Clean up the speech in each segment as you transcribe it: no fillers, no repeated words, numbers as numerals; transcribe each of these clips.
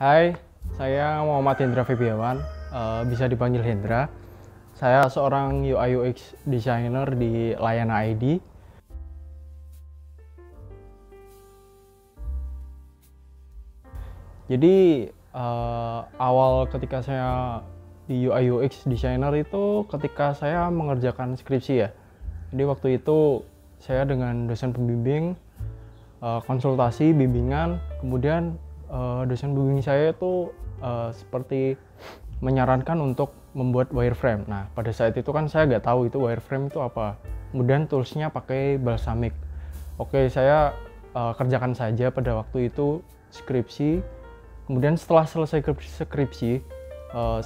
Hai, saya Muhammad Hendra Febiawan, bisa dipanggil Hendra. Saya seorang UI UX designer di Layana ID. Jadi awal ketika saya di UI UX designer itu ketika saya mengerjakan skripsi ya. Jadi waktu itu saya dengan dosen pembimbing konsultasi bimbingan, kemudian dosen bimbing saya itu seperti menyarankan untuk membuat wireframe. Nah, pada saat itu kan saya nggak tahu itu wireframe itu apa. Kemudian toolsnya pakai Balsamiq. Oke, saya kerjakan saja pada waktu itu skripsi. Kemudian setelah selesai skripsi,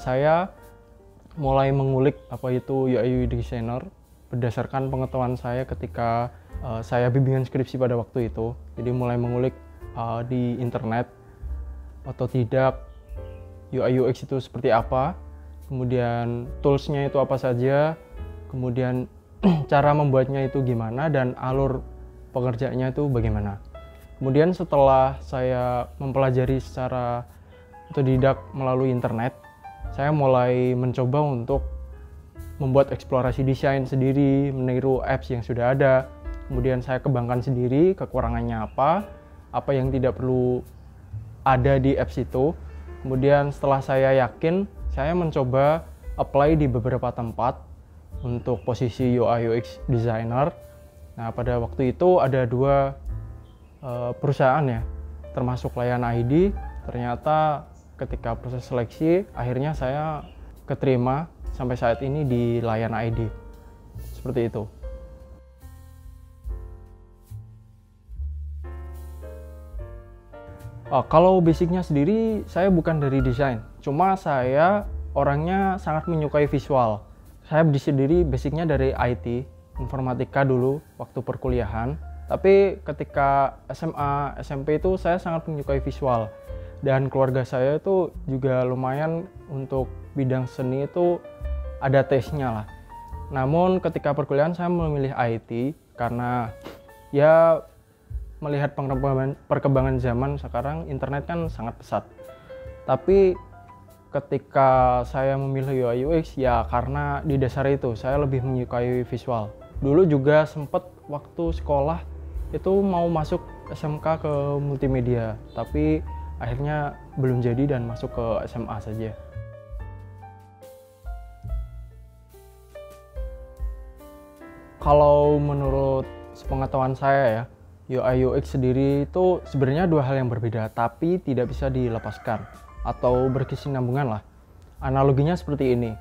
saya mulai mengulik apa itu UI UX designer berdasarkan pengetahuan saya ketika saya bimbingan skripsi pada waktu itu. Jadi mulai mengulik di internet atau tidak UI UX itu seperti apa, kemudian toolsnya itu apa saja, kemudian cara membuatnya itu gimana, dan alur pengerjaannya itu bagaimana. Kemudian setelah saya mempelajari secara otodidak melalui internet, saya mulai mencoba untuk membuat eksplorasi desain sendiri, meniru apps yang sudah ada. Kemudian saya kembangkan sendiri kekurangannya apa yang tidak perlu ada di apps itu. Kemudian setelah saya yakin, saya mencoba apply di beberapa tempat untuk posisi UI UX designer. Nah, pada waktu itu ada dua perusahaan ya, termasuk Layana ID. Ternyata ketika proses seleksi, akhirnya saya keterima sampai saat ini di Layana ID. Seperti itu. Kalau basicnya sendiri, saya bukan dari desain. Cuma saya orangnya sangat menyukai visual. Saya sendiri basicnya dari IT, informatika dulu waktu perkuliahan. Tapi ketika SMA, SMP itu saya sangat menyukai visual. Dan keluarga saya itu juga lumayan untuk bidang seni itu ada tesnya lah. Namun ketika perkuliahan saya memilih IT karena ya melihat perkembangan zaman sekarang, internet kan sangat pesat. Tapi ketika saya memilih UI UX ya karena di dasar itu saya lebih menyukai visual. Dulu juga sempat waktu sekolah itu mau masuk SMK ke multimedia, tapi akhirnya belum jadi dan masuk ke SMA saja. Kalau menurut sepengetahuan saya ya, UI UX sendiri itu sebenarnya dua hal yang berbeda, tapi tidak bisa dilepaskan atau berkesinambungan lah. Analoginya seperti ini.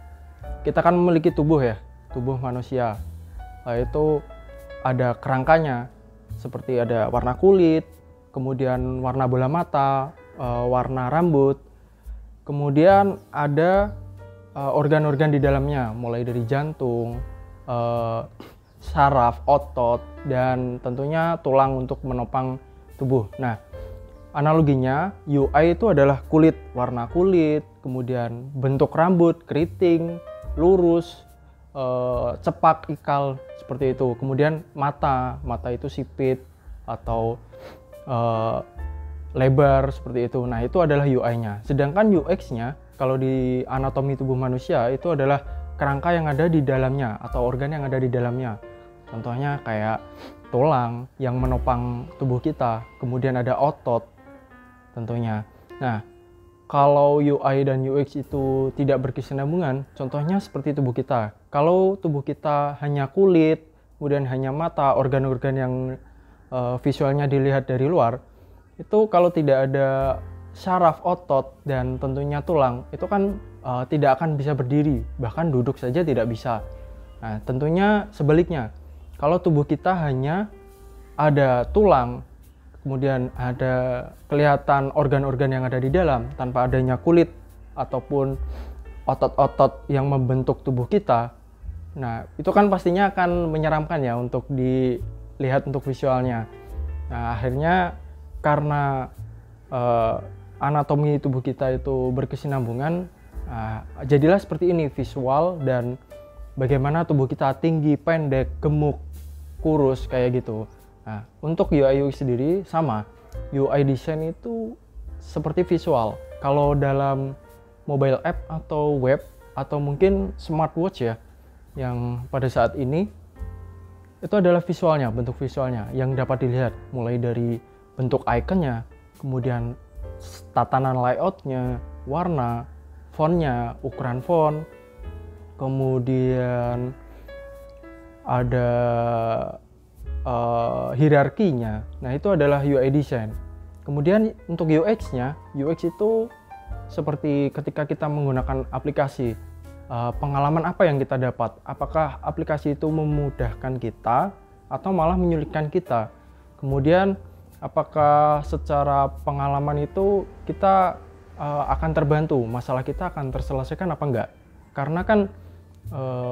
Kita kan memiliki tubuh ya, tubuh manusia. Itu ada kerangkanya, seperti ada warna kulit, kemudian warna bola mata, warna rambut, kemudian ada organ-organ di dalamnya, mulai dari jantung, saraf, otot, dan tentunya tulang untuk menopang tubuh. Nah, analoginya UI itu adalah kulit, warna kulit, kemudian bentuk rambut, keriting, lurus, cepak, ikal, seperti itu. Kemudian mata itu sipit atau lebar seperti itu. Nah, itu adalah UI-nya. Sedangkan UX-nya kalau di anatomi tubuh manusia itu adalah kerangka yang ada di dalamnya atau organ yang ada di dalamnya. Contohnya kayak tulang yang menopang tubuh kita, kemudian ada otot tentunya. Nah, kalau UI dan UX itu tidak berkesinambungan, contohnya seperti tubuh kita. Kalau tubuh kita hanya kulit, kemudian hanya mata, organ-organ yang visualnya dilihat dari luar, itu kalau tidak ada saraf, otot, dan tentunya tulang, itu kan tidak akan bisa berdiri, bahkan duduk saja tidak bisa. Nah, tentunya sebaliknya. Kalau tubuh kita hanya ada tulang, kemudian ada kelihatan organ-organ yang ada di dalam tanpa adanya kulit ataupun otot-otot yang membentuk tubuh kita. Nah, itu kan pastinya akan menyeramkan ya untuk dilihat untuk visualnya. Nah, akhirnya karena anatomi tubuh kita itu berkesinambungan, jadilah seperti ini visual dan bagaimana tubuh kita tinggi, pendek, gemuk, kurus, kayak gitu. Nah, untuk UI UX sendiri sama. UI design itu seperti visual. Kalau dalam mobile app atau web atau mungkin smartwatch ya, yang pada saat ini itu adalah visualnya, bentuk visualnya yang dapat dilihat mulai dari bentuk ikonnya, kemudian tatanan layoutnya, warna, fontnya, ukuran font, kemudian ada hierarkinya. Nah, itu adalah UI design. Kemudian untuk UX-nya, UX itu seperti ketika kita menggunakan aplikasi, pengalaman apa yang kita dapat? Apakah aplikasi itu memudahkan kita atau malah menyulitkan kita? Kemudian apakah secara pengalaman itu kita akan terbantu, masalah kita akan terselesaikan apa enggak? Karena kan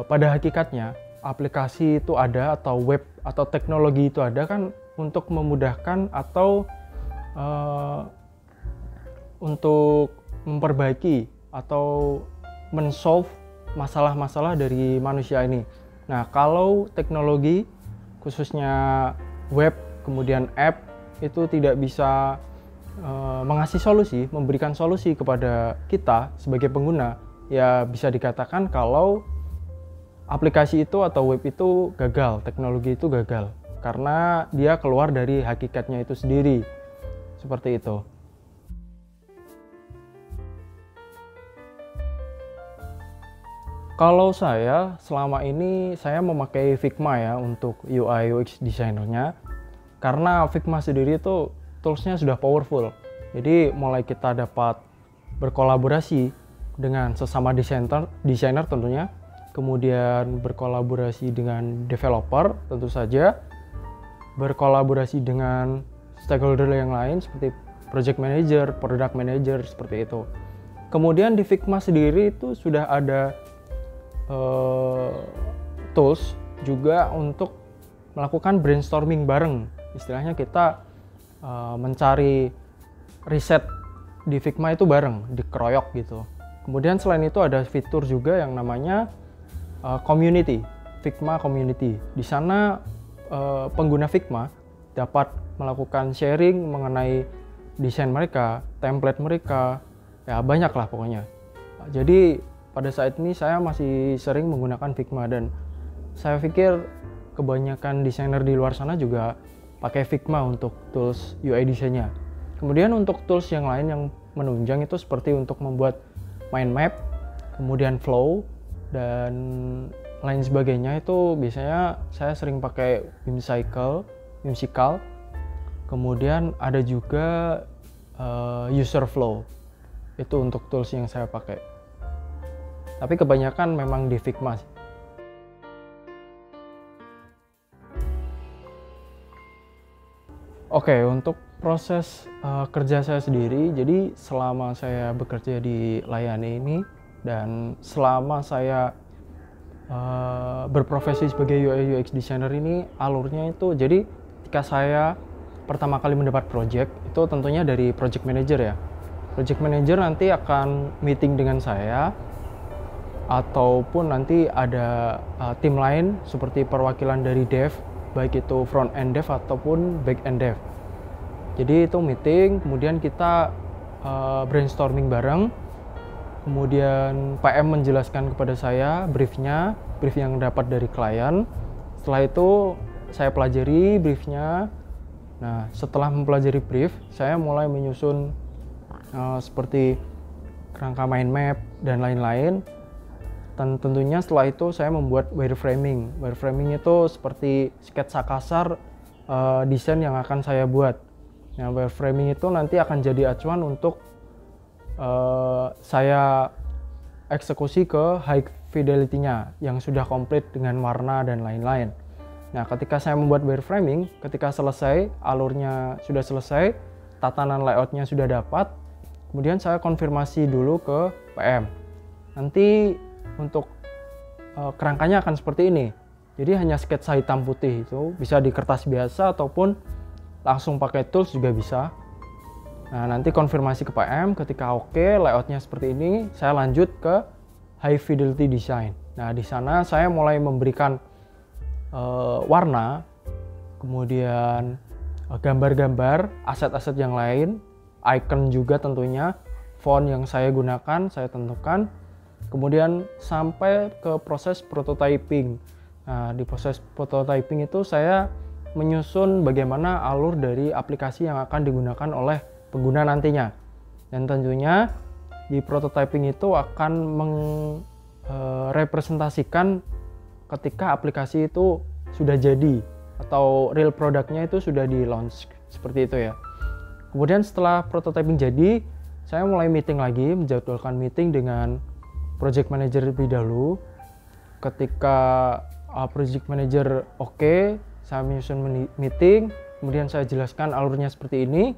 pada hakikatnya aplikasi itu ada atau web atau teknologi itu ada kan untuk memudahkan atau untuk memperbaiki atau men-solve masalah-masalah dari manusia ini. Nah, kalau teknologi khususnya web kemudian app itu tidak bisa mengasih solusi, memberikan solusi kepada kita sebagai pengguna, ya bisa dikatakan kalau aplikasi itu atau web itu gagal, teknologi itu gagal karena dia keluar dari hakikatnya itu sendiri. Seperti itu. Kalau saya selama ini saya memakai Figma ya untuk UI UX designernya, karena Figma sendiri itu toolsnya sudah powerful. Jadi mulai kita dapat berkolaborasi dengan sesama desainer tentunya, kemudian berkolaborasi dengan developer tentu saja, berkolaborasi dengan stakeholder yang lain seperti project manager, product manager, seperti itu. Kemudian di Figma sendiri itu sudah ada tools juga untuk melakukan brainstorming bareng. Istilahnya kita mencari riset di Figma itu bareng, dikeroyok gitu. Kemudian selain itu ada fitur juga yang namanya community, Figma community. Di sana pengguna Figma dapat melakukan sharing mengenai desain mereka, template mereka, ya banyak lah pokoknya. Jadi pada saat ini saya masih sering menggunakan Figma dan saya pikir kebanyakan desainer di luar sana juga pakai Figma untuk tools UI desainnya. Kemudian untuk tools yang lain yang menunjang itu seperti untuk membuat mind map, kemudian flow dan lain sebagainya, itu biasanya saya sering pakai Whimsical. Kemudian ada juga user flow, itu untuk tools yang saya pakai. Tapi kebanyakan memang di Figma. Oke, untuk proses kerja saya sendiri, jadi selama saya bekerja di Layani ini dan selama saya berprofesi sebagai UI UX designer ini, alurnya itu jadi ketika saya pertama kali mendapat project itu tentunya dari project manager ya. Project manager nanti akan meeting dengan saya ataupun nanti ada tim lain seperti perwakilan dari dev, baik itu front end dev ataupun back end dev. Jadi itu meeting, kemudian kita brainstorming bareng, kemudian PM menjelaskan kepada saya brief yang dapat dari klien. Setelah itu saya pelajari briefnya. Nah, setelah mempelajari brief, saya mulai menyusun seperti kerangka mind map dan lain-lain. Dan tentunya setelah itu saya membuat wireframing. Wireframing itu seperti sketsa kasar desain yang akan saya buat. Nah, wireframing itu nanti akan jadi acuan untuk saya eksekusi ke high fidelity-nya yang sudah komplit dengan warna dan lain-lain. Nah, ketika saya membuat wireframing, ketika selesai, alurnya sudah selesai, tatanan layoutnya sudah dapat, kemudian saya konfirmasi dulu ke PM. Nanti untuk kerangkanya akan seperti ini. Jadi hanya sketsa hitam putih, itu bisa di kertas biasa ataupun langsung pakai tools juga bisa. Nah, nanti konfirmasi ke PM, ketika oke, layoutnya seperti ini, saya lanjut ke high fidelity design. Nah, di sana saya mulai memberikan warna, kemudian gambar-gambar, aset-aset yang lain, icon juga tentunya, font yang saya gunakan, saya tentukan. Kemudian sampai ke proses prototyping. Nah, di proses prototyping itu saya menyusun bagaimana alur dari aplikasi yang akan digunakan oleh pengguna nantinya. Dan tentunya di prototyping itu akan merepresentasikan ketika aplikasi itu sudah jadi atau real produknya itu sudah di launch, seperti itu ya. Kemudian setelah prototyping jadi, saya mulai meeting lagi, menjadwalkan meeting dengan project manager lebih dahulu. Ketika project manager oke, saya menyusun meeting, kemudian saya jelaskan alurnya seperti ini.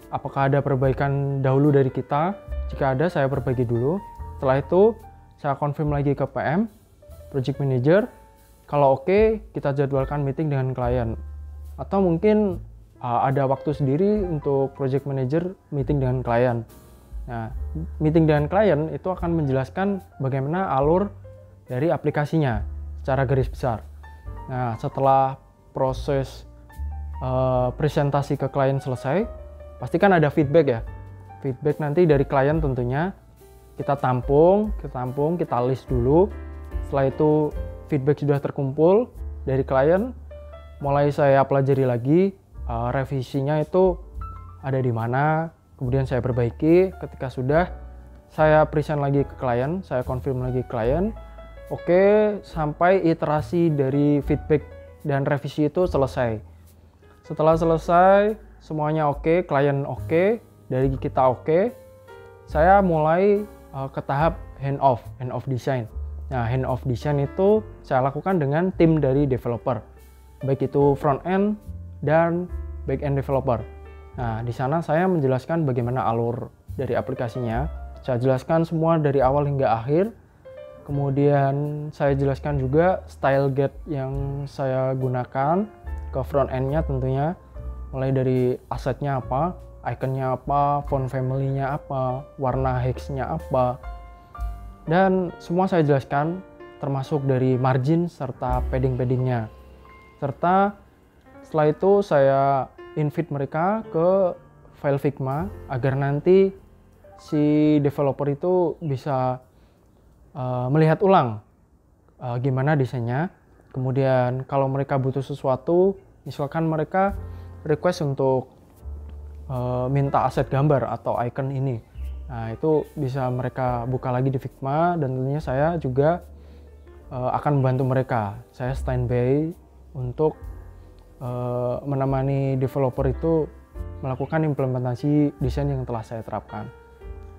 Apakah ada perbaikan dahulu dari kita? Jika ada, saya perbaiki dulu. Setelah itu, saya confirm lagi ke PM, project manager. Kalau oke, kita jadwalkan meeting dengan klien. Atau mungkin ada waktu sendiri untuk project manager meeting dengan klien. Nah, meeting dengan klien itu akan menjelaskan bagaimana alur dari aplikasinya secara garis besar. Nah, setelah proses presentasi ke klien selesai, pastikan ada feedback ya. Feedback nanti dari klien tentunya kita tampung, kita list dulu. Setelah itu feedback sudah terkumpul dari klien, mulai saya pelajari lagi revisinya itu ada di mana. Kemudian saya perbaiki. Ketika sudah, saya present lagi ke klien, saya confirm lagi ke klien. Oke, sampai iterasi dari feedback dan revisi itu selesai. Setelah selesai, semuanya oke, klien oke, dari kita oke, saya mulai ke tahap hand off design. Nah, hand off design itu saya lakukan dengan tim dari developer, baik itu front end dan back end developer. Nah, di sana saya menjelaskan bagaimana alur dari aplikasinya. Saya jelaskan semua dari awal hingga akhir. Kemudian saya jelaskan juga style guide yang saya gunakan ke front end-nya tentunya. Mulai dari asetnya apa, iconnya apa, font family-nya apa, warna hex-nya apa. Dan semua saya jelaskan termasuk dari margin serta padding-paddingnya. Serta setelah itu saya invite mereka ke file Figma agar nanti si developer itu bisa melihat ulang gimana desainnya. Kemudian kalau mereka butuh sesuatu, misalkan mereka request untuk minta aset gambar atau icon ini, nah itu bisa mereka buka lagi di Figma. Dan tentunya saya juga akan membantu mereka. Saya standby untuk menemani developer itu melakukan implementasi desain yang telah saya terapkan.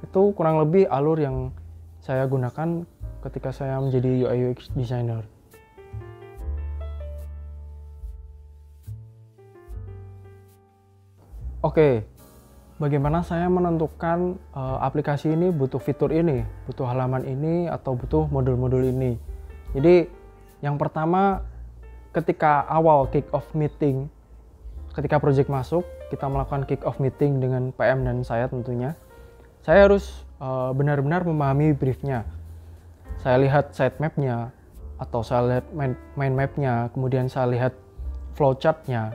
Itu kurang lebih alur yang saya gunakan ketika saya menjadi UI UX designer. Oke, bagaimana saya menentukan aplikasi ini butuh fitur ini, butuh halaman ini, atau butuh modul-modul ini. Jadi yang pertama, ketika awal kick off meeting, ketika project masuk, kita melakukan kick off meeting dengan PM dan saya tentunya. Saya harus benar-benar memahami briefnya. Saya lihat sitemap-nya atau saya lihat mind map-nya, kemudian saya lihat flowchart-nya.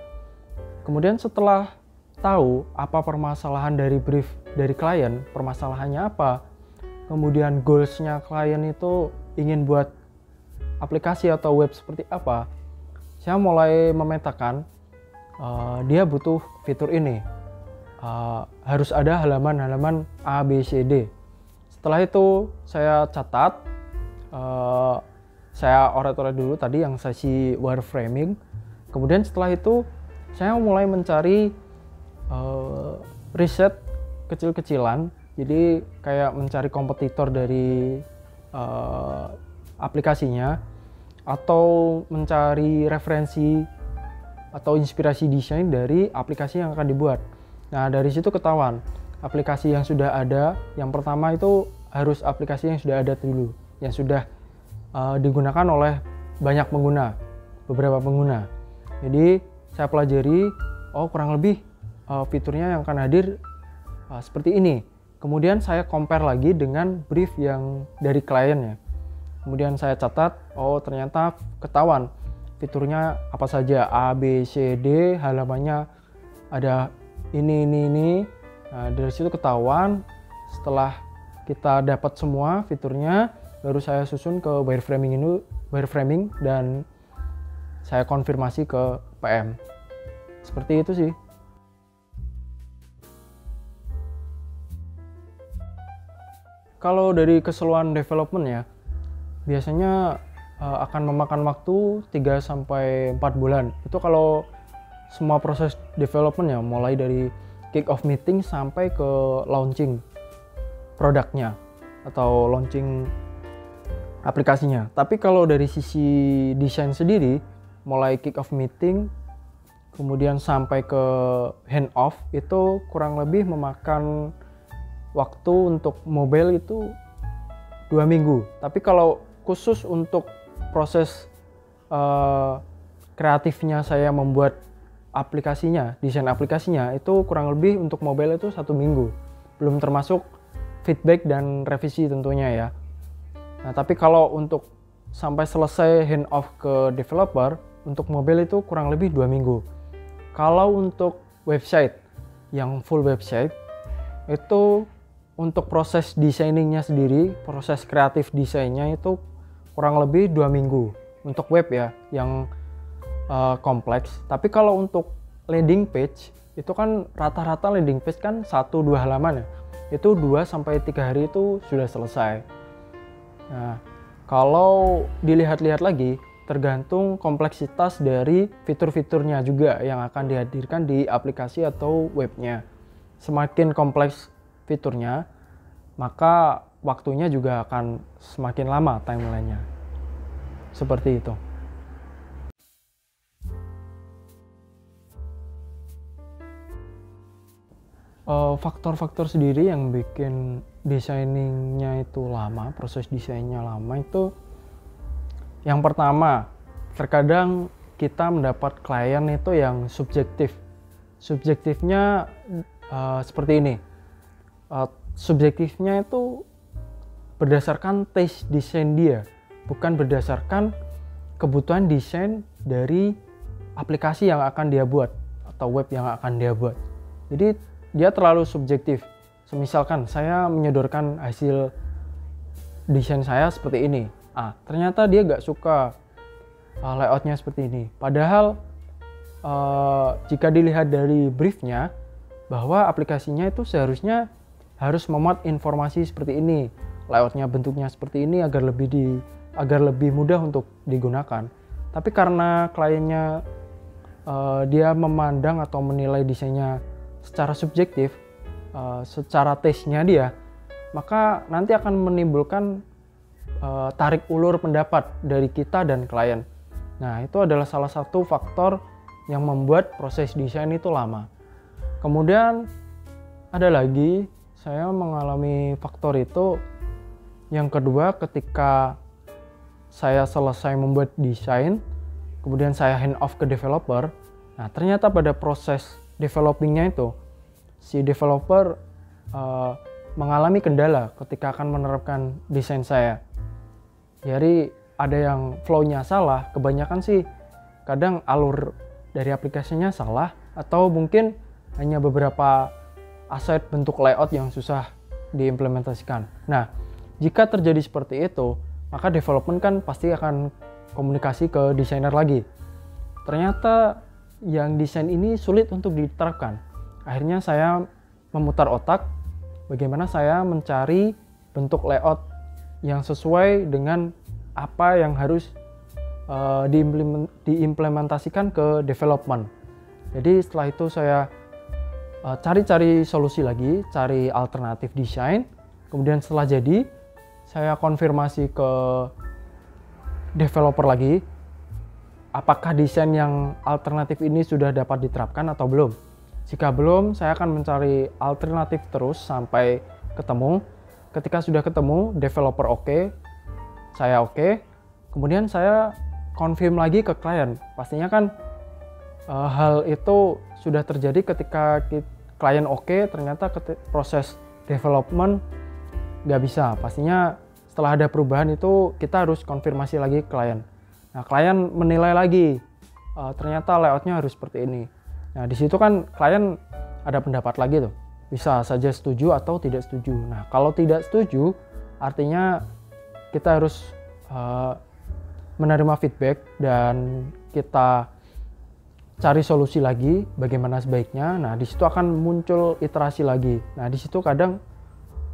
Kemudian setelah tahu apa permasalahan dari brief dari klien, permasalahannya apa, kemudian goals-nya klien itu ingin buat aplikasi atau web seperti apa, saya mulai memetakan dia butuh fitur ini, harus ada halaman-halaman A, B, C, D. Setelah itu saya catat, saya oret-oret dulu tadi yang sesi wireframing. Kemudian setelah itu saya mulai mencari riset kecil-kecilan, jadi kayak mencari kompetitor dari aplikasinya, atau mencari referensi atau inspirasi desain dari aplikasi yang akan dibuat. Nah, dari situ ketahuan aplikasi yang sudah ada. Yang pertama itu harus aplikasi yang sudah ada dulu, yang sudah digunakan oleh banyak pengguna, beberapa pengguna. Jadi saya pelajari, oh kurang lebih fiturnya yang akan hadir seperti ini. Kemudian saya compare lagi dengan brief yang dari kliennya. Kemudian saya catat, oh ternyata ketahuan fiturnya apa saja, A, B, C, D, halamannya ada ini. Nah, dari situ ketahuan, Setelah kita dapat semua fiturnya, baru saya susun ke wireframing dan saya konfirmasi ke PM. Seperti itu sih. Kalau dari keseluruhan development ya, biasanya akan memakan waktu 3-4 bulan. Itu kalau semua proses development ya, mulai dari kick off meeting sampai ke launching produknya atau launching aplikasinya. Tapi kalau dari sisi desain sendiri, mulai kick off meeting kemudian sampai ke hand off, itu kurang lebih memakan waktu untuk mobile itu 2 minggu. Tapi kalau khusus untuk proses kreatifnya saya membuat aplikasinya, desain aplikasinya, itu kurang lebih untuk mobile itu 1 minggu. Belum termasuk feedback dan revisi tentunya ya. Nah, tapi kalau untuk sampai selesai hand off ke developer, untuk mobile itu kurang lebih 2 minggu. Kalau untuk website, yang full website, itu untuk proses desainingnya sendiri, proses kreatif desainnya itu kurang lebih 2 minggu. Untuk web ya, yang kompleks. Tapi kalau untuk landing page, itu kan rata-rata landing page kan 1-2 halaman ya. Itu 2-3 hari itu sudah selesai. Nah, kalau dilihat-lihat lagi, tergantung kompleksitas dari fitur-fiturnya juga yang akan dihadirkan di aplikasi atau webnya. Semakin kompleks fiturnya, maka waktunya juga akan semakin lama timelinenya. Seperti itu. Faktor-faktor sendiri yang bikin desainingnya itu lama, proses desainnya lama itu, yang pertama, terkadang kita mendapat klien itu yang subjektif. Subjektifnya seperti ini. Subjektifnya itu berdasarkan taste desain dia, bukan berdasarkan kebutuhan desain dari aplikasi yang akan dia buat atau web yang akan dia buat. Jadi dia terlalu subjektif. Semisalkan saya menyodorkan hasil desain saya seperti ini, ternyata dia gak suka layoutnya seperti ini. Padahal jika dilihat dari briefnya, bahwa aplikasinya itu seharusnya harus memuat informasi seperti ini, layoutnya bentuknya seperti ini agar lebih mudah untuk digunakan. Tapi karena kliennya dia memandang atau menilai desainnya secara subjektif, secara taste-nya dia, maka nanti akan menimbulkan tarik ulur pendapat dari kita dan klien. Nah, itu adalah salah satu faktor yang membuat proses desain itu lama. Kemudian ada lagi, saya mengalami faktor itu yang kedua ketika saya selesai membuat desain, kemudian saya hand off ke developer. Nah, ternyata pada proses developingnya itu si developer mengalami kendala ketika akan menerapkan desain saya. Jadi ada yang flow-nya salah, kebanyakan sih kadang alur dari aplikasinya salah, atau mungkin hanya beberapa aset bentuk layout yang susah diimplementasikan. Nah, jika terjadi seperti itu, maka development kan pasti akan komunikasi ke desainer lagi. Ternyata yang desain ini sulit untuk diterapkan. Akhirnya saya memutar otak bagaimana saya mencari bentuk layout yang sesuai dengan apa yang harus diimplementasikan ke development. Jadi setelah itu saya cari-cari solusi lagi, cari alternatif desain. Kemudian setelah jadi, saya konfirmasi ke developer lagi, apakah desain yang alternatif ini sudah dapat diterapkan atau belum. Jika belum, saya akan mencari alternatif terus sampai ketemu. Ketika sudah ketemu, developer oke, saya oke, kemudian saya confirm lagi ke klien. Pastinya kan hal itu sudah terjadi ketika klien oke, ternyata proses development nggak bisa. Pastinya setelah ada perubahan itu kita harus konfirmasi lagi ke klien. Nah, klien menilai lagi, ternyata layoutnya harus seperti ini. Nah, di situ kan klien ada pendapat lagi tuh. bisa saja setuju atau tidak setuju. Nah, kalau tidak setuju, artinya kita harus menerima feedback dan kita cari solusi lagi bagaimana sebaiknya. Nah, di situ akan muncul iterasi lagi. Nah, di situ kadang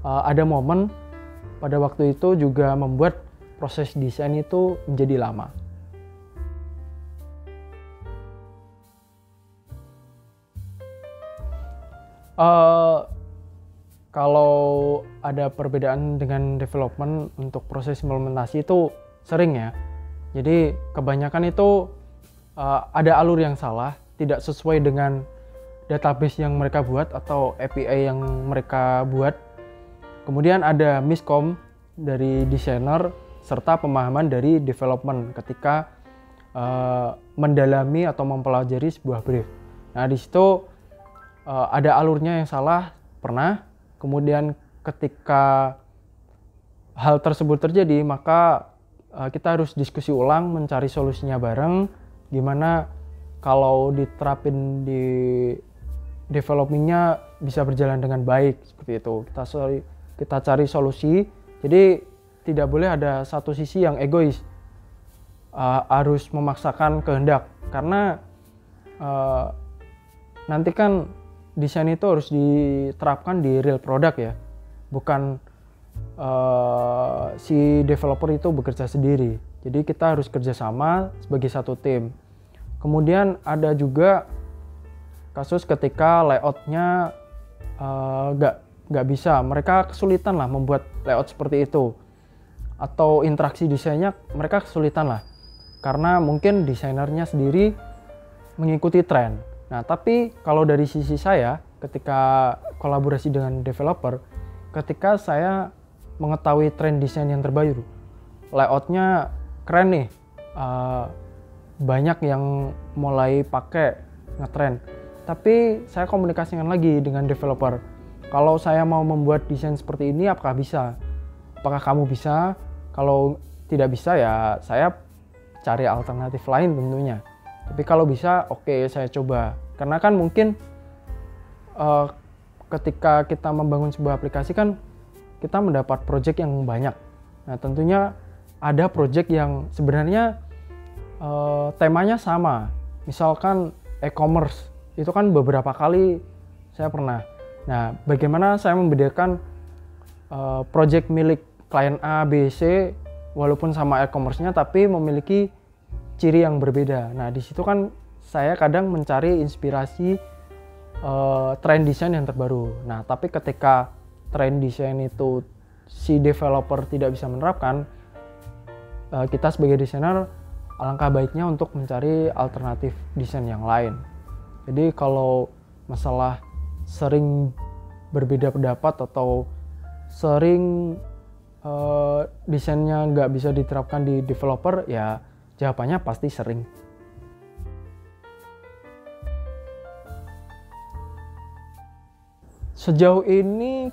ada momen pada waktu itu juga membuat proses desain itu menjadi lama. Kalau ada perbedaan dengan development untuk proses implementasi itu sering ya. Jadi kebanyakan itu ada alur yang salah, tidak sesuai dengan database yang mereka buat atau API yang mereka buat. Kemudian ada miskom dari desainer serta pemahaman dari development ketika mendalami atau mempelajari sebuah brief. Nah, di situ ada alurnya yang salah pernah. Kemudian ketika hal tersebut terjadi, maka kita harus diskusi ulang, mencari solusinya bareng. Gimana kalau diterapin di developingnya bisa berjalan dengan baik, seperti itu. Kita cari solusi. Jadi tidak boleh ada satu sisi yang egois, harus memaksakan kehendak, karena nanti kan desain itu harus diterapkan di real product ya, bukan si developer itu bekerja sendiri. Jadi kita harus kerjasama sebagai satu tim. Kemudian ada juga kasus ketika layoutnya nggak bisa, mereka kesulitan lah membuat layout seperti itu, atau interaksi desainnya mereka kesulitan lah, karena mungkin desainernya sendiri mengikuti tren. Nah, tapi kalau dari sisi saya, ketika kolaborasi dengan developer, ketika saya mengetahui tren desain yang terbaru, layoutnya keren nih, banyak yang mulai pakai ngetren, tapi saya komunikasikan lagi dengan developer. Kalau saya mau membuat desain seperti ini, apakah bisa? Apakah kamu bisa? Kalau tidak bisa ya saya cari alternatif lain tentunya. Tapi kalau bisa, oke, saya coba. Karena kan mungkin ketika kita membangun sebuah aplikasi kan kita mendapat project yang banyak. Nah, tentunya ada project yang sebenarnya temanya sama. Misalkan e-commerce, itu kan beberapa kali saya pernah. Nah, bagaimana saya membedakan project milik klien A, B, C walaupun sama e-commerce-nya tapi memiliki ciri yang berbeda. Nah, di situ kan saya kadang mencari inspirasi tren desain yang terbaru. Nah, tapi ketika tren desain itu si developer tidak bisa menerapkan, kita sebagai desainer alangkah baiknya untuk mencari alternatif desain yang lain. Jadi kalau masalah sering berbeda pendapat atau sering desainnya nggak bisa diterapkan di developer, ya jawabannya pasti sering. Sejauh ini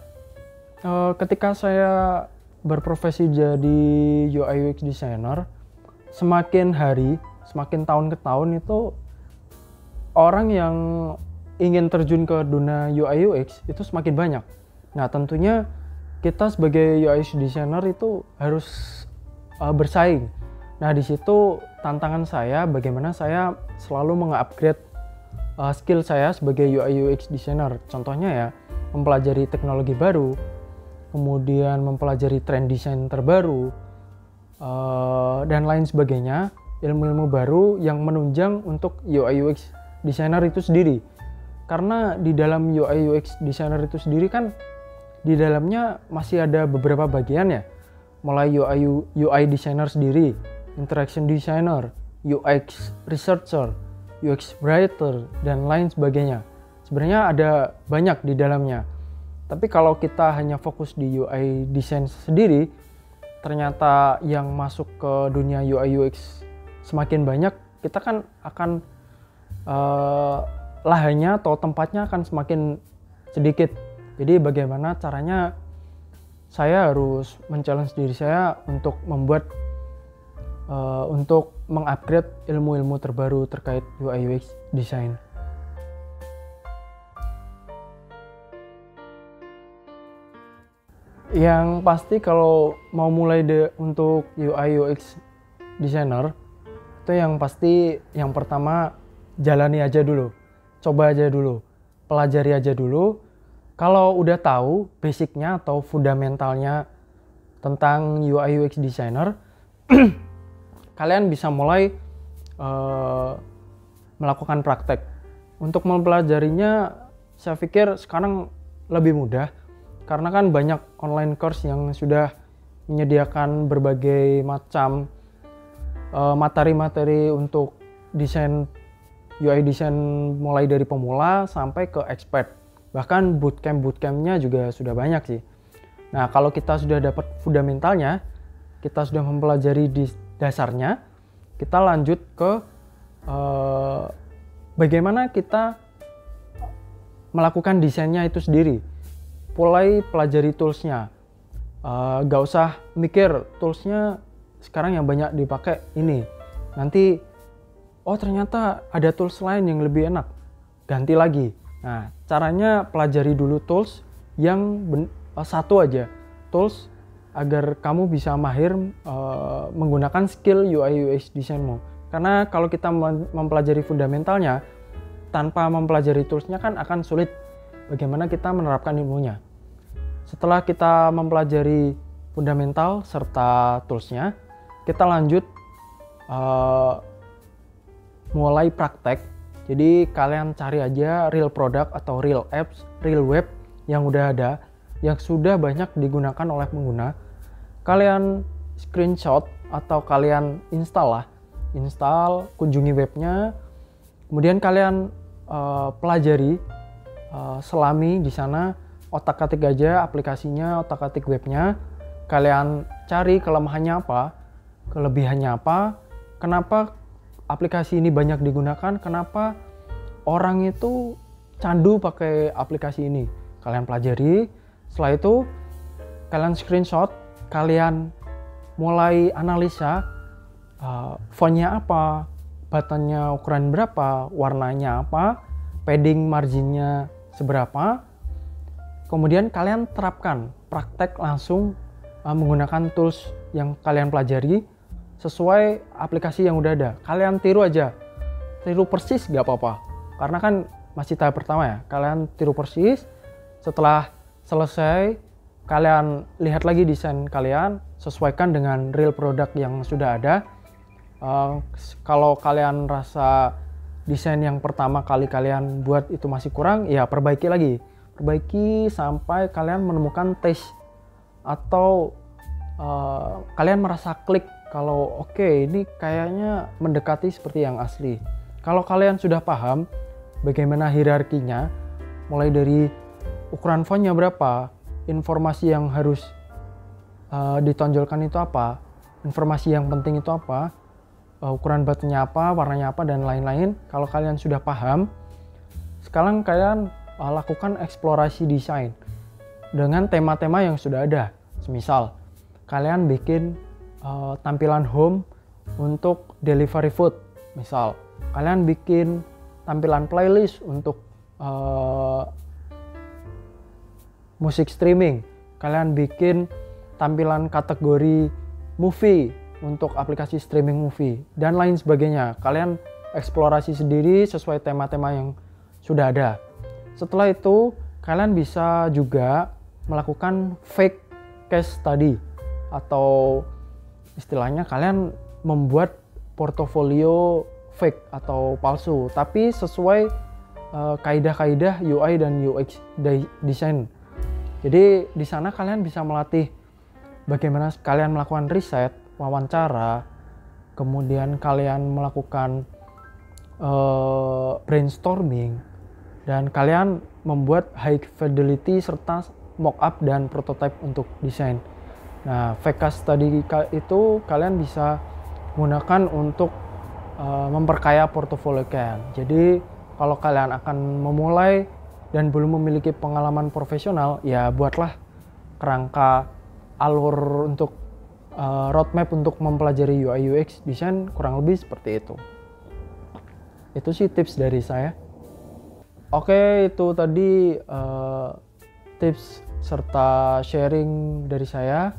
ketika saya berprofesi jadi UI UX designer, semakin hari, semakin tahun ke tahun itu orang yang ingin terjun ke dunia UI UX itu semakin banyak. Nah, tentunya kita sebagai UI UX designer itu harus bersaing. Nah, di situ tantangan saya bagaimana saya selalu mengupgrade skill saya sebagai UI UX designer. Contohnya ya, mempelajari teknologi baru, kemudian mempelajari tren desain terbaru, dan lain sebagainya, ilmu-ilmu baru yang menunjang untuk UI UX designer itu sendiri. Karena di dalam UI UX designer itu sendiri kan di dalamnya masih ada beberapa bagian ya, mulai UI designer sendiri, interaction designer, UX researcher, UX writer, dan lain sebagainya. Sebenarnya ada banyak di dalamnya. Tapi kalau kita hanya fokus di UI design sendiri, ternyata yang masuk ke dunia UI UX semakin banyak, kita kan akan lahannya atau tempatnya akan semakin sedikit. Jadi bagaimana caranya saya harus men-challenge diri saya untuk membuat untuk mengupgrade ilmu-ilmu terbaru terkait UI UX design. Yang pasti kalau mau mulai untuk UI UX designer itu yang pasti yang pertama jalani aja dulu, coba aja dulu, pelajari aja dulu. Kalau udah tahu basicnya atau fundamentalnya tentang UI UX designer, kalian bisa mulai melakukan praktek. Untuk mempelajarinya saya pikir sekarang lebih mudah karena kan banyak online course yang sudah menyediakan berbagai macam materi-materi untuk desain UI desain mulai dari pemula sampai ke expert. Bahkan bootcamp-bootcampnya juga sudah banyak sih. Nah, kalau kita sudah dapat fundamentalnya, kita sudah mempelajari di dasarnya, kita lanjut ke bagaimana kita melakukan desainnya itu sendiri. Mulai pelajari toolsnya. Gak usah mikir toolsnya sekarang yang banyak dipakai ini. Nanti, oh ternyata ada tools lain yang lebih enak. Ganti lagi. Nah, caranya pelajari dulu tools yang satu aja. Tools agar kamu bisa mahir menggunakan skill UI UX desainmu. Karena kalau kita mempelajari fundamentalnya, tanpa mempelajari toolsnya kan akan sulit bagaimana kita menerapkan ilmunya. Setelah kita mempelajari fundamental serta toolsnya, kita lanjut mulai praktek. Jadi kalian cari aja real product atau real apps, real web yang udah ada, yang sudah banyak digunakan oleh pengguna. Kalian screenshot atau kalian install, kunjungi webnya, kemudian kalian pelajari, selami di sana, otak-atik aja aplikasinya, otak-atik webnya, kalian cari kelemahannya apa, kelebihannya apa, kenapa aplikasi ini banyak digunakan, kenapa orang itu candu pakai aplikasi ini. Kalian pelajari, setelah itu kalian screenshot, kalian mulai analisa fontnya apa, buttonnya ukuran berapa, warnanya apa, padding marginnya seberapa. Kemudian kalian terapkan, praktek langsung menggunakan tools yang kalian pelajari sesuai aplikasi yang udah ada. Kalian tiru aja, tiru persis gak apa-apa. Karena kan masih tahap pertama ya, kalian tiru persis. Setelah selesai, kalian lihat lagi desain kalian, sesuaikan dengan real product yang sudah ada. Kalau kalian rasa desain yang pertama kali kalian buat itu masih kurang, ya perbaiki lagi. Perbaiki sampai kalian menemukan taste atau kalian merasa klik kalau oke, ini kayaknya mendekati seperti yang asli. Kalau kalian sudah paham bagaimana hierarkinya, mulai dari ukuran fontnya berapa, informasi yang harus ditonjolkan itu apa, informasi yang penting itu apa, ukuran buttonnya apa, warnanya apa, dan lain-lain. Kalau kalian sudah paham, sekarang kalian lakukan eksplorasi desain dengan tema-tema yang sudah ada. Semisal kalian bikin tampilan home untuk delivery food, misal kalian bikin tampilan playlist untuk musik streaming, kalian bikin tampilan kategori movie untuk aplikasi streaming movie, dan lain sebagainya. Kalian eksplorasi sendiri sesuai tema-tema yang sudah ada. Setelah itu, kalian bisa juga melakukan fake case study, atau istilahnya kalian membuat portofolio fake atau palsu, tapi sesuai kaidah-kaidah UI dan UX design. Jadi di sana kalian bisa melatih bagaimana kalian melakukan riset, wawancara, kemudian kalian melakukan brainstorming, dan kalian membuat high fidelity serta mockup dan prototype untuk desain. Nah, fake case study itu kalian bisa gunakan untuk memperkaya portofolio kalian. Jadi kalau kalian akan memulai dan belum memiliki pengalaman profesional, ya buatlah kerangka alur untuk roadmap untuk mempelajari UI UX design, kurang lebih seperti itu. Itu sih tips dari saya. Oke, itu tadi tips serta sharing dari saya.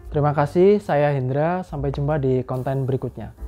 Terima kasih, saya Hendra. Sampai jumpa di konten berikutnya.